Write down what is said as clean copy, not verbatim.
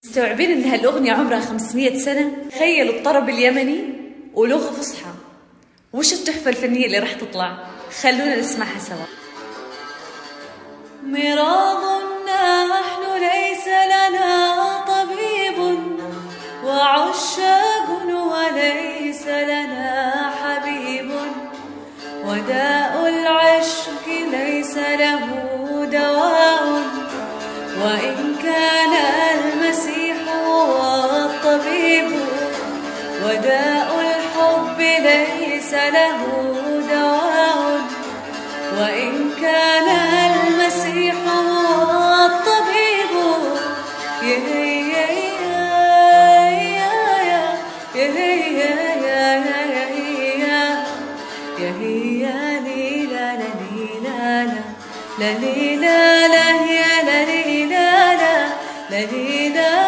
مستوعبين ان هالاغنيه عمرها 500 سنه؟ تخيلوا الطرب اليمني ولغه فصحى، وش التحفه الفنيه اللي راح تطلع؟ خلونا نسمعها سوا. مراض نحن ليس لنا طبيب، وعشاق وليس لنا حبيب، وداء العشق ليس له دواء، وإن كان المسيح هو الطبيب، وداء الحب ليس له دواء، وإن كان المسيح هو الطبيب. لا